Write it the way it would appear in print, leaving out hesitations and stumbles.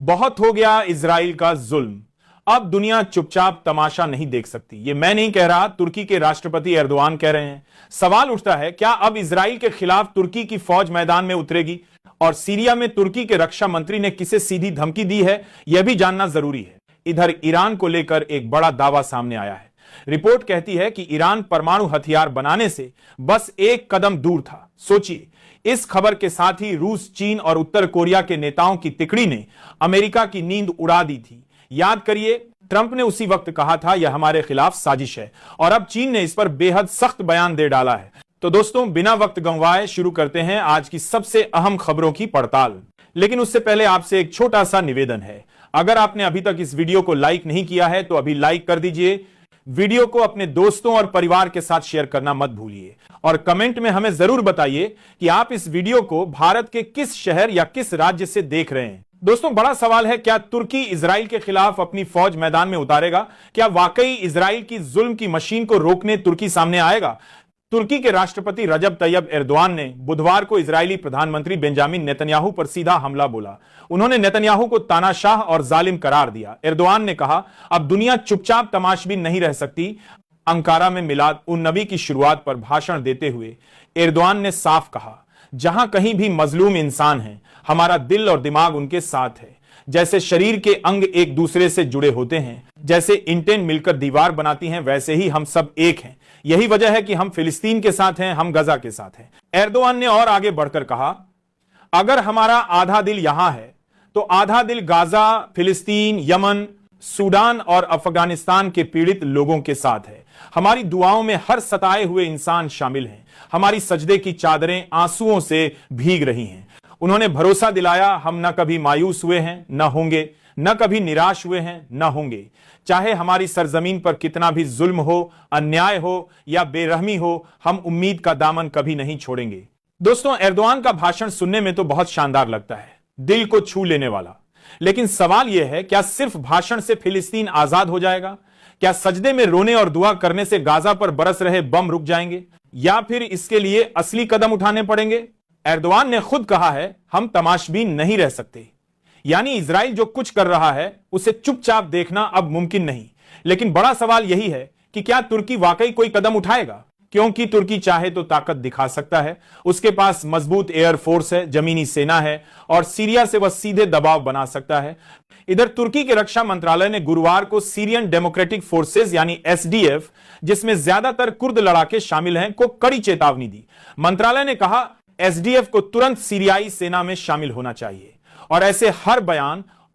बहुत हो गया इजराइल का जुल्म। अब दुनिया चुपचाप तमाशा नहीं देख सकती। ये मैं नहीं कह रहा, तुर्की के राष्ट्रपति एर्दोआन कह रहे हैं। सवाल उठता है, क्या अब इजराइल के खिलाफ तुर्की की फौज मैदान में उतरेगी? और सीरिया में तुर्की के रक्षा मंत्री ने किसे सीधी धमकी दी है, यह भी जानना जरूरी है। इधर ईरान को लेकर एक बड़ा दावा सामने आया है। रिपोर्ट कहती है कि ईरान परमाणु हथियार बनाने से बस एक कदम दूर था। सोचिए, इस खबर के साथ ही रूस, चीन और उत्तर कोरिया के नेताओं की तिकड़ी ने अमेरिका की नींद उड़ा दी थी। याद करिए, ट्रंप ने उसी वक्त कहा था यह हमारे खिलाफ साजिश है, और अब चीन ने इस पर बेहद सख्त बयान दे डाला है। तो दोस्तों, बिना वक्त गंवाए शुरू करते हैं आज की सबसे अहम खबरों की पड़ताल। लेकिन उससे पहले आपसे एक छोटा सा निवेदन है। अगर आपने अभी तक इस वीडियो को लाइक नहीं किया है तो अभी लाइक कर दीजिए। वीडियो को अपने दोस्तों और परिवार के साथ शेयर करना मत भूलिए, और कमेंट में हमें जरूर बताइए कि आप इस वीडियो को भारत के किस शहर या किस राज्य से देख रहे हैं। दोस्तों, बड़ा सवाल है, क्या तुर्की इजराइल के खिलाफ अपनी फौज मैदान में उतारेगा? क्या वाकई इजराइल की जुल्म की मशीन को रोकने तुर्की सामने आएगा? तुर्की के राष्ट्रपति रजब तैयब एर्दोआन ने बुधवार को इजरायली प्रधानमंत्री बेंजामिन नेतन्याहू पर सीधा हमला बोला। उन्होंने नेतन्याहू को तानाशाह और जालिम करार दिया। एर्दोआन ने कहा, अब दुनिया चुपचाप तमाशबीन नहीं रह सकती। अंकारा में मिलाद उन नबी की शुरुआत पर भाषण देते हुए एर्दोआन ने साफ कहा, जहां कहीं भी मजलूम इंसान है, हमारा दिल और दिमाग उनके साथ है। जैसे शरीर के अंग एक दूसरे से जुड़े होते हैं, जैसे ईंटें मिलकर दीवार बनाती हैं, वैसे ही हम सब एक हैं। यही वजह है कि हम फिलिस्तीन के साथ हैं, हम गजा के साथ हैं। एर्दोआन ने और आगे बढ़कर कहा, अगर हमारा आधा दिल यहां है तो आधा दिल गाजा, फिलिस्तीन, यमन, सूडान और अफगानिस्तान के पीड़ित लोगों के साथ है। हमारी दुआओं में हर सताए हुए इंसान शामिल हैं। हमारी सजदे की चादरें आंसुओं से भीग रही हैं। उन्होंने भरोसा दिलाया, हम न कभी मायूस हुए हैं, न होंगे, न कभी निराश हुए हैं, न होंगे। चाहे हमारी सरजमीन पर कितना भी जुल्म हो, अन्याय हो या बेरहमी हो, हम उम्मीद का दामन कभी नहीं छोड़ेंगे। दोस्तों, एर्दोआन का भाषण सुनने में तो बहुत शानदार लगता है, दिल को छू लेने वाला। लेकिन सवाल यह है, क्या सिर्फ भाषण से फिलिस्तीन आजाद हो जाएगा? क्या सजदे में रोने और दुआ करने से गाजा पर बरस रहे बम रुक जाएंगे, या फिर इसके लिए असली कदम उठाने पड़ेंगे? एर्दोआन ने खुद कहा है, हम तमाशबीन नहीं रह सकते। यानी इजराइल जो कुछ कर रहा है उसे चुपचाप देखना अब मुमकिन नहीं। लेकिन बड़ा सवाल यही है कि क्या तुर्की वाकई कोई कदम उठाएगा? क्योंकि तुर्की चाहे तो ताकत दिखा सकता है। उसके पास मजबूत एयर फोर्स है, जमीनी सेना है, और सीरिया से वह सीधे दबाव बना सकता है। इधर तुर्की के रक्षा मंत्रालय ने गुरुवार को सीरियन डेमोक्रेटिक फोर्सेस यानी एसडीएफ, जिसमें ज्यादातर कुर्द लड़ाके शामिल हैं, को कड़ी चेतावनी दी। मंत्रालय ने कहा, एसडीएफ को तुरंत सीरियाई सेना में शामिल होना चाहिए, और ऐसे हर बयान